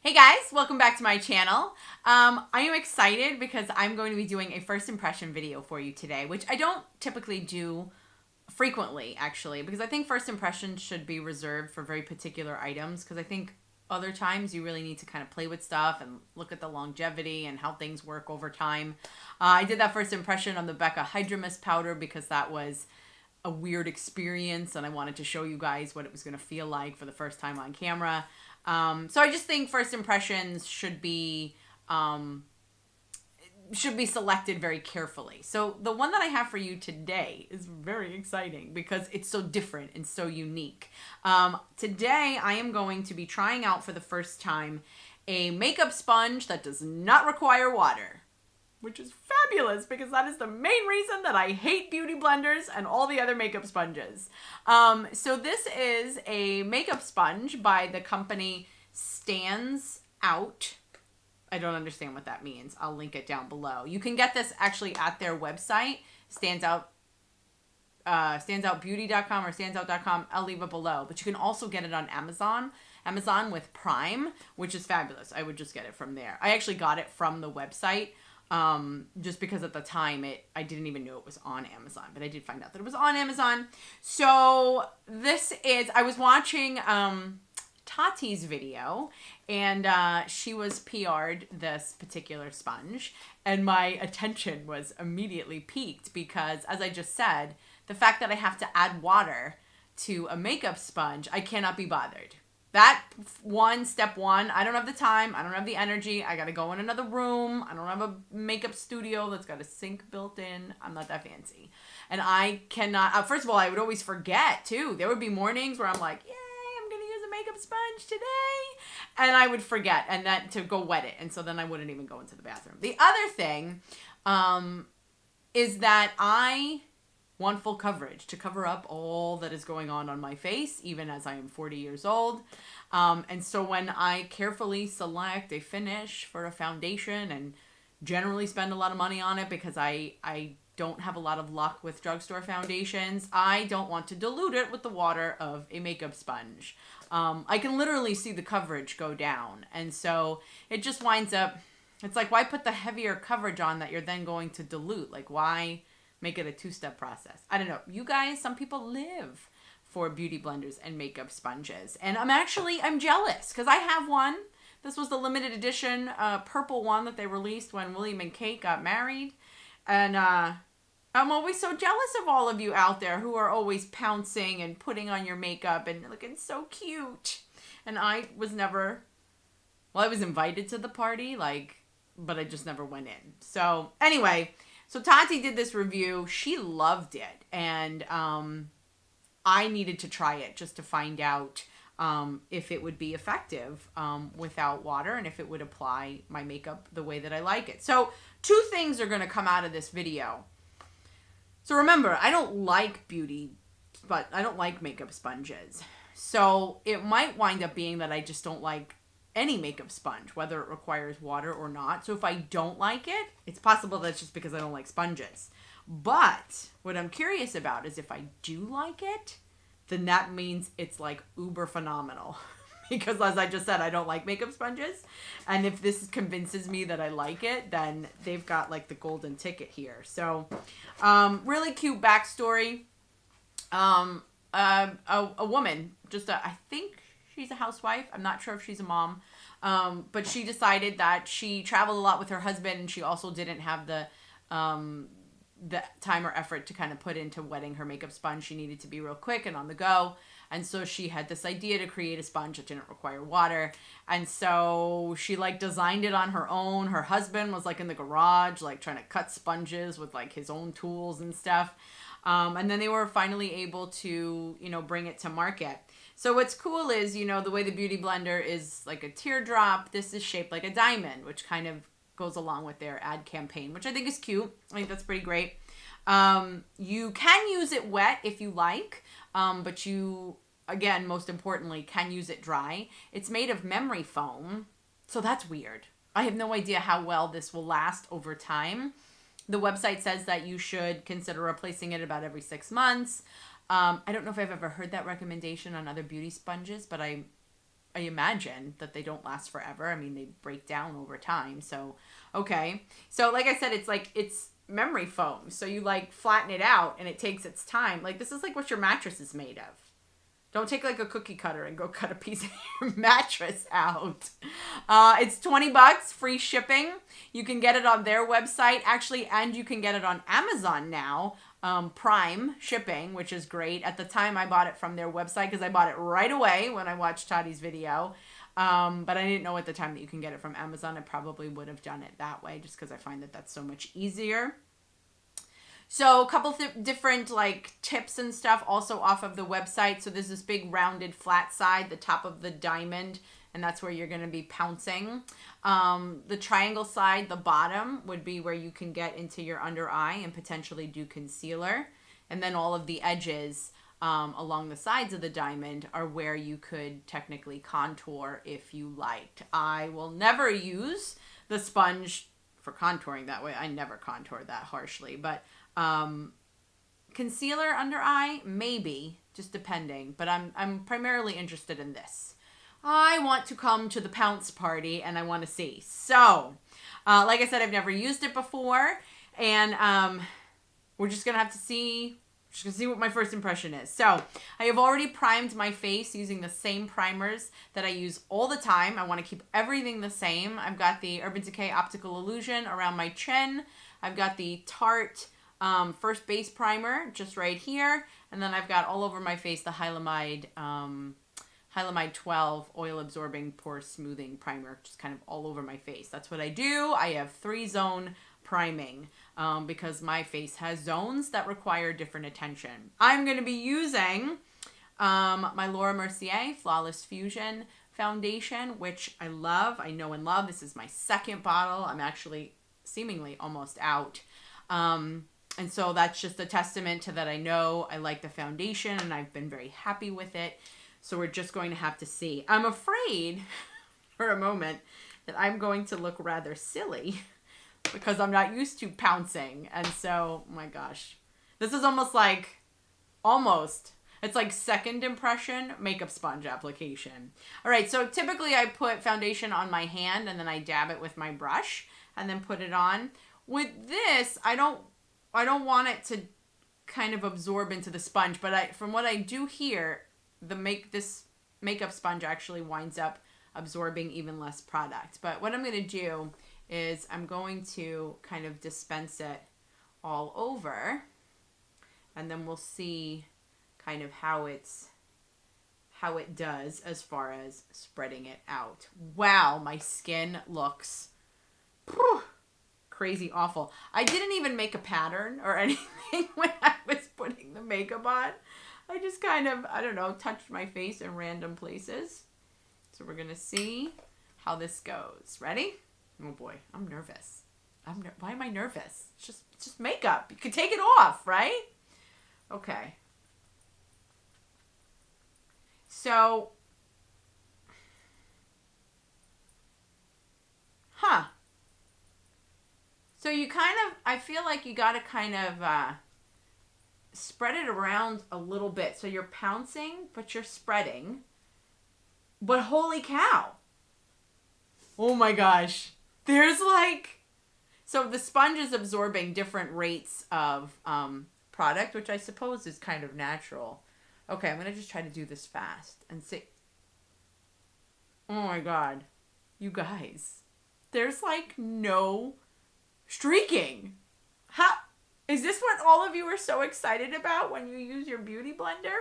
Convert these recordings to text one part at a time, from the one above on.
Hey guys, welcome back to my channel. I am excited because I'm going to be doing a first impression video for you today, which I don't typically do frequently actually, because I think first impressions should be reserved for very particular items, because I think other times you really need to kind of play with stuff and look at the longevity and how things work over time. I did that first impression on the Becca Hydra Mist powder because that was a weird experience and I wanted to show you guys what it was going to feel like for the first time on camera. So I just think first impressions should be selected very carefully. So the one that I have for you today is very exciting because it's so different and so unique. Today I am going to be trying out for the first time a makeup sponge that does not require water, which is fabulous because that is the main reason that I hate beauty blenders and all the other makeup sponges. So this is a makeup sponge by the company Stands Out. I don't understand what that means. I'll link it down below. You can get this actually at their website, standsoutbeauty.com or standsout.com. I'll leave it below. But you can also get it on Amazon with Prime, which is fabulous. I would just get it from there. I actually got it from the website. Just because at the time I didn't even know it was on Amazon, but I did find out that it was on Amazon. So I was watching, Tarte's video, and, she was PR'd this particular sponge, and my attention was immediately piqued because, as I just said, the fact that I have to add water to a makeup sponge, I cannot be bothered. Step one, I don't have the time. I don't have the energy. I got to go in another room. I don't have a makeup studio that's got a sink built in. I'm not that fancy. And I cannot, first of all, I would always forget too. There would be mornings where I'm like, yay, I'm going to use a makeup sponge today. And I would forget and then to go wet it. And so then I wouldn't even go into the bathroom. The other thing, is that I want full coverage to cover up all that is going on my face, even as I am 40 years old. And so when I carefully select a finish for a foundation and generally spend a lot of money on it because I don't have a lot of luck with drugstore foundations, I don't want to dilute it with the water of a makeup sponge. I can literally see the coverage go down. And so it just winds up, it's like, why put the heavier coverage on that you're then going to dilute? Like, why make it a two-step process? I don't know. You guys, some people live for beauty blenders and makeup sponges. And I'm jealous because I have one. This was the limited edition purple one that they released when William and Kate got married. And I'm always so jealous of all of you out there who are always pouncing and putting on your makeup and looking so cute. And I was invited to the party, but I just never went in. So anyway, so Tarte did this review. She loved it. And I needed to try it just to find out if it would be effective without water and if it would apply my makeup the way that I like it. So 2 things are going to come out of this video. So remember, I don't like makeup sponges. So it might wind up being that I just don't like any makeup sponge, whether it requires water or not. So if I don't like it, it's possible that's just because I don't like sponges. But what I'm curious about is if I do like it, then that means it's like uber phenomenal. Because as I just said, I don't like makeup sponges. And if this convinces me that I like it, then they've got like the golden ticket here. So really cute backstory. A woman, I think she's a housewife. I'm not sure if she's a mom. But she decided that she traveled a lot with her husband and she also didn't have the time or effort to kind of put into wetting her makeup sponge. She needed to be real quick and on the go. And so she had this idea to create a sponge that didn't require water. And so she designed it on her own. Her husband was in the garage, trying to cut sponges with his own tools and stuff. And then they were finally able to, bring it to market. So what's cool is, the way the Beauty Blender is like a teardrop, this is shaped like a diamond, which kind of goes along with their ad campaign, which I think is cute. I think that's pretty great. You can use it wet if you like, but you, again, most importantly, can use it dry. It's made of memory foam, so that's weird. I have no idea how well this will last over time. The website says that you should consider replacing it about every 6 months. I don't know if I've ever heard that recommendation on other beauty sponges, but I I imagine that they don't last forever. I mean, they break down over time. So, okay. So like I said, it's memory foam. So you like flatten it out and it takes its time. Like this is like what your mattress is made of. Don't take like a cookie cutter and go cut a piece of your mattress out. It's $20, free shipping. You can get it on their website, actually, and you can get it on Amazon now. Prime shipping, which is great. At the time, I bought it from their website because I bought it right away when I watched Tati's video. But I didn't know at the time that you can get it from Amazon. I probably would have done it that way just because I find that that's so much easier. So a couple different like tips and stuff also off of the website. So there's this big rounded flat side, the top of the diamond, and that's where you're going to be pouncing. The triangle side, the bottom, would be where you can get into your under eye and potentially do concealer. And then all of the edges along the sides of the diamond are where you could technically contour if you liked. I will never use the sponge for contouring that way. I never contour that harshly, but concealer under eye, maybe, just depending, but I'm primarily interested in this. I want to come to the pounce party and I want to see. So, like I said, I've never used it before, and we're just gonna have to see. Just gonna see what my first impression is. So, I have already primed my face using the same primers that I use all the time. I want to keep everything the same. I've got the Urban Decay Optical Illusion around my chin. I've got the Tarte First Base Primer just right here. And then I've got all over my face the Hylamide 12 Oil Absorbing Pore Smoothing Primer, just kind of all over my face. That's what I do. I have 3-zone priming because my face has zones that require different attention. I'm going to be using my Laura Mercier Flawless Fusion Foundation, which I love. I know and love. This is my second bottle. I'm actually seemingly almost out. And so that's just a testament to that. I know I like the foundation and I've been very happy with it. So we're just going to have to see. I'm afraid for a moment that I'm going to look rather silly because I'm not used to pouncing. And so, oh my gosh, this is almost, it's like second impression makeup sponge application. All right, so typically I put foundation on my hand and then I dab it with my brush and then put it on. With this, I don't want it to kind of absorb into the sponge, but from what I do here, this makeup sponge actually winds up absorbing even less product. But what I'm going to do is I'm going to kind of dispense it all over, and then we'll see kind of how it does as far as spreading it out. Wow, my skin looks crazy awful. I didn't even make a pattern or anything when I was putting the makeup on. I just kind of, I don't know, touched my face in random places. So we're going to see how this goes. Ready? Oh boy, I'm nervous. Why am I nervous? It's just makeup. You can take it off, right? Okay. So, So you kind of, I feel like you got to kind of spread it around a little bit. So you're pouncing, but you're spreading. But holy cow. Oh my gosh. There's so the sponge is absorbing different rates of product, which I suppose is kind of natural. Okay, I'm going to just try to do this fast and see. Oh my God. You guys. There's no streaking. Is this what all of you are so excited about when you use your beauty blender?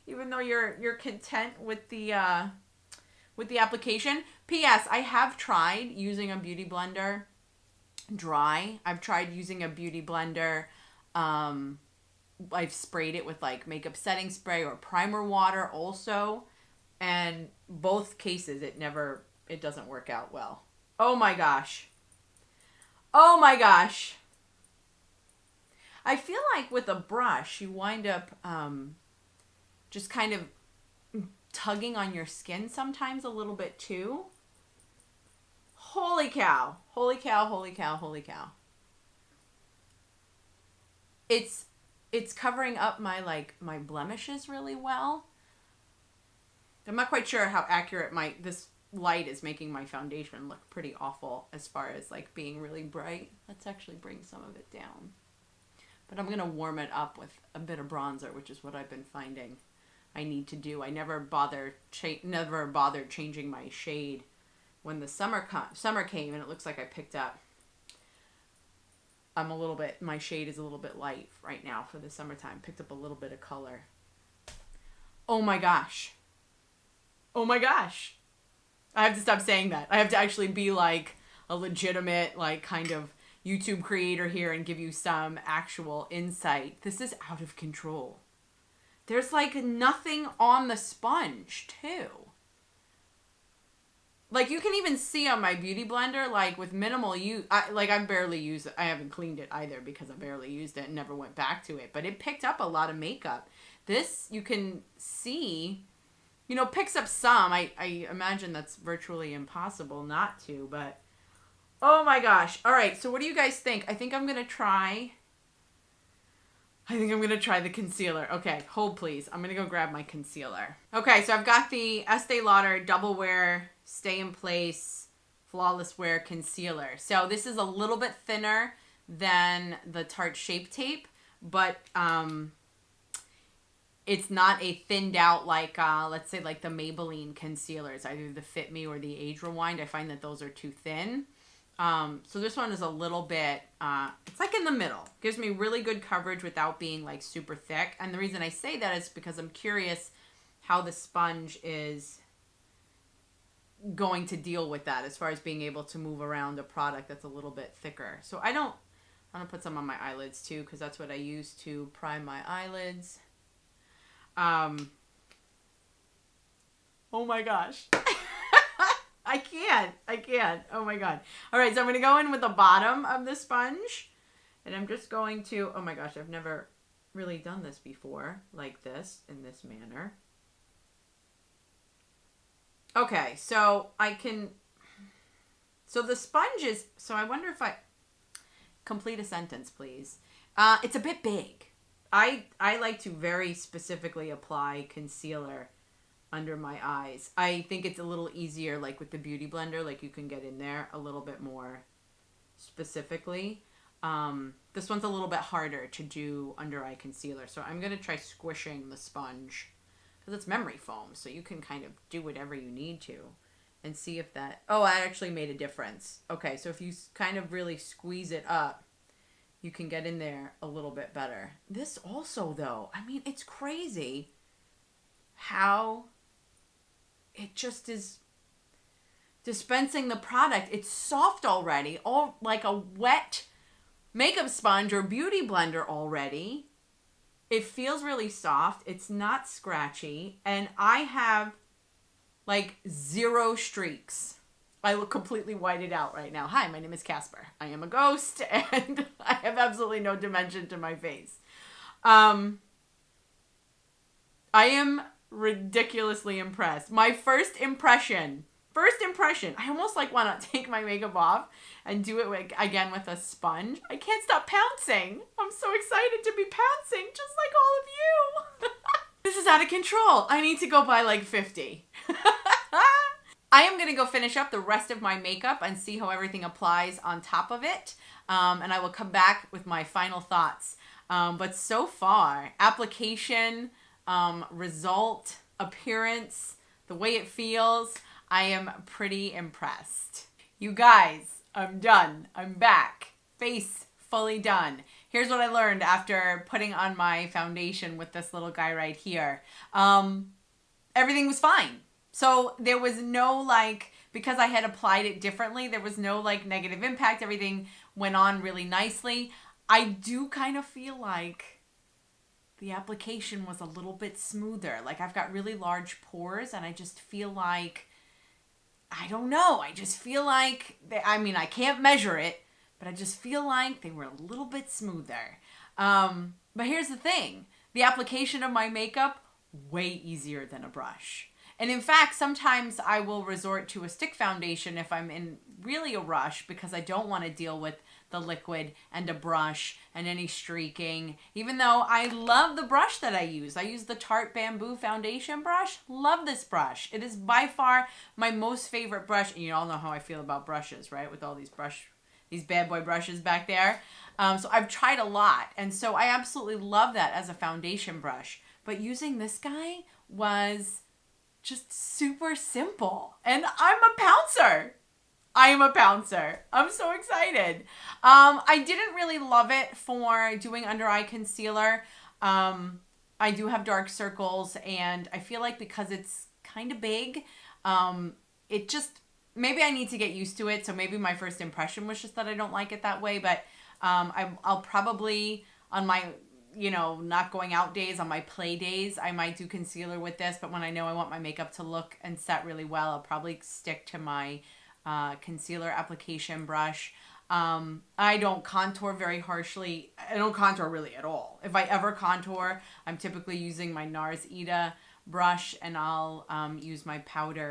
Even though you're content with the application. P.S. I have tried using a beauty blender dry. I've tried using a beauty blender. I've sprayed it with makeup setting spray or primer water also. And both cases it doesn't work out well. Oh my gosh. Oh my gosh. I feel like with a brush, you wind up just kind of tugging on your skin sometimes a little bit too. Holy cow. Holy cow, holy cow, holy cow. It's covering up my blemishes really well. I'm not quite sure how accurate this light is making my foundation look pretty awful as far as like being really bright. Let's actually bring some of it down. But I'm going to warm it up with a bit of bronzer, which is what I've been finding I need to do. I never bothered changing my shade when the summer came, and it looks like I picked up. My shade is a little bit light right now for the summertime. Picked up a little bit of color. Oh my gosh. Oh my gosh. I have to stop saying that. I have to actually be like a legitimate, like, kind of YouTube creator here and give you some actual insight. This is out of control. There's like nothing on the sponge too. Like, you can even see on my beauty blender, like, with minimal use, I barely use it. I haven't cleaned it either because I barely used it and never went back to it. But it picked up a lot of makeup. This, you can see, you know, picks up some. I imagine that's virtually impossible not to, but oh my gosh. All right, so what do you guys think? I think I'm going to try the concealer. Okay, hold please. I'm going to go grab my concealer. Okay, so I've got the Estee Lauder Double Wear Stay in Place Flawless Wear Concealer. So this is a little bit thinner than the Tarte Shape Tape, but it's not a thinned out like, let's say like the Maybelline concealers, either the Fit Me or the Age Rewind. I find that those are too thin. So this one is a little bit, it's like in the middle. Gives me really good coverage without being like super thick. And the reason I say that is because I'm curious how the sponge is going to deal with that as far as being able to move around a product that's a little bit thicker. So I'm going to put some on my eyelids too, because that's what I use to prime my eyelids. Oh my gosh. I can't. Oh my God. All right, so I'm going to go in with the bottom of the sponge. And I'm just going to, oh my gosh, I've never really done this before, like this, in this manner. Okay, so so the sponge is, so I wonder if complete a sentence, please. It's a bit big. I like to very specifically apply concealer under my eyes. I think it's a little easier, like with the Beauty Blender, like you can get in there a little bit more specifically. This one's a little bit harder to do under eye concealer, so I'm going to try squishing the sponge, because it's memory foam, so you can kind of do whatever you need to and see if that, oh, that actually made a difference. Okay, so if you kind of really squeeze it up, you can get in there a little bit better. This also, though, I mean, it's crazy how it just is dispensing the product. It's soft already, all like a wet makeup sponge or beauty blender already. It feels really soft. It's not scratchy. And I have like 0 streaks. I look completely whited out right now. Hi, my name is Casper. I am a ghost and I have absolutely no dimension to my face. I am ridiculously impressed. My first impression, I almost like want to take my makeup off and do it again with a sponge. I can't stop pouncing. I'm so excited to be pouncing just like all of you. This is out of control. I need to go buy like 50. I am going to go finish up the rest of my makeup and see how everything applies on top of it. And I will come back with my final thoughts. But so far, application, result, appearance, the way it feels, I am pretty impressed. You guys, I'm done. I'm back. Face fully done. Here's what I learned after putting on my foundation with this little guy right here. Everything was fine. So there was no like, because I had applied it differently, there was no like negative impact. Everything went on really nicely. I do kind of feel like the application was a little bit smoother. Like I've got really large pores and I just feel like, I don't know. I just feel like, I can't measure it, but I just feel like they were a little bit smoother. But here's the thing. The application of my makeup, way easier than a brush. And in fact, sometimes I will resort to a stick foundation if I'm in really a rush because I don't want to deal with the liquid and a brush and any streaking. Even though I love the brush that I use. I use the Tarte Bamboo Foundation brush. Love this brush. It is by far my most favorite brush. And you all know how I feel about brushes, right? With all these bad boy brushes back there. So I've tried a lot. And so I absolutely love that as a foundation brush. But using this guy was just super simple. And I'm a pouncer. I am a pouncer. I'm so excited. I didn't really love it for doing under eye concealer. I do have dark circles, and I feel like because it's kind of big, it just, maybe I need to get used to it. So maybe my first impression was just that I don't like it that way. But I'll probably, on my, not going out days, on my play days, I might do concealer with this. But when I know I want my makeup to look and set really well, I'll probably stick to my concealer application brush. I don't contour very harshly. I don't contour really at all. If I ever contour, I'm typically using my NARS Ita brush, and I'll use my powder,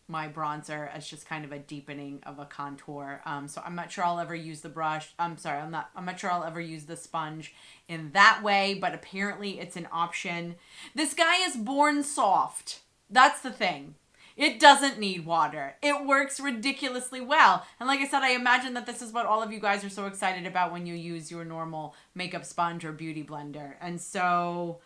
my bronzer as just kind of a deepening of a contour. So I'm not sure I'll ever use the brush. I'm not sure I'll ever use the sponge in that way, but apparently it's an option. This guy is born soft. That's the thing. It doesn't need water. It works ridiculously well. And like I said, I imagine that this is what all of you guys are so excited about when you use your normal makeup sponge or beauty blender. And so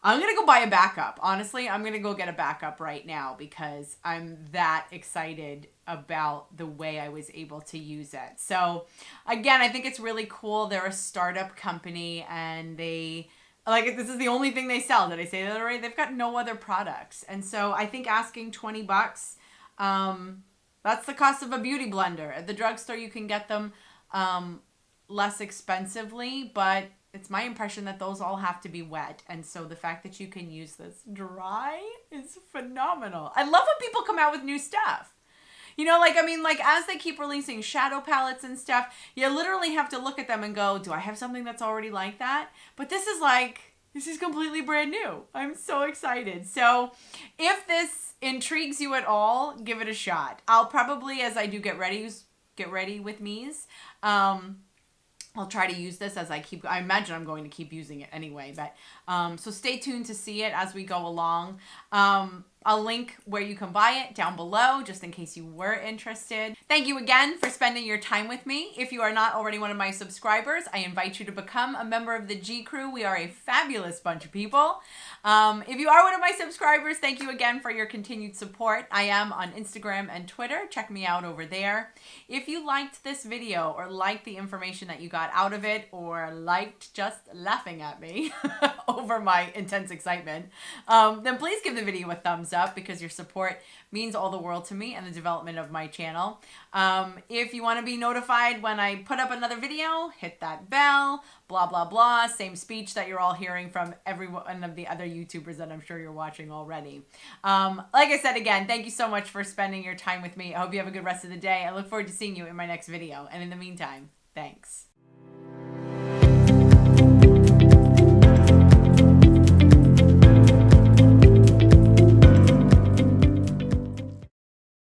I'm going to go buy a backup. Honestly, I'm going to go get a backup right now because I'm that excited about the way I was able to use it. So again, I think it's really cool. They're a startup company, and this is the only thing they sell. Did I say that already? They've got no other products. And so I think asking $20, that's the cost of a beauty blender. At the drugstore, you can get them less expensively, but it's my impression that those all have to be wet. And so the fact that you can use this dry is phenomenal. I love when people come out with new stuff. As they keep releasing shadow palettes and stuff, you literally have to look at them and go, do I have something that's already like that? But this is completely brand new. I'm so excited. So if this intrigues you at all, give it a shot. I'll probably, as I do get ready with me's, I'll try to use this I imagine I'm going to keep using it anyway, but, so stay tuned to see it as we go along. I'll link where you can buy it down below, just in case you were interested. Thank you again for spending your time with me. If you are not already one of my subscribers, I invite you to become a member of the G Crew. We are a fabulous bunch of people. If you are one of my subscribers, thank you again for your continued support. I am on Instagram and Twitter. Check me out over there. If you liked this video or liked the information that you got out of it, or liked just laughing at me over my intense excitement, then please give the video a thumbs up, because your support means all the world to me and the development of my channel. If you want to be notified when I put up another video, hit that bell, blah, blah, blah. Same speech that you're all hearing from every one of the other YouTubers that I'm sure you're watching already. Like I said, again, thank you so much for spending your time with me. I hope you have a good rest of the day. I look forward to seeing you in my next video. And in the meantime, thanks.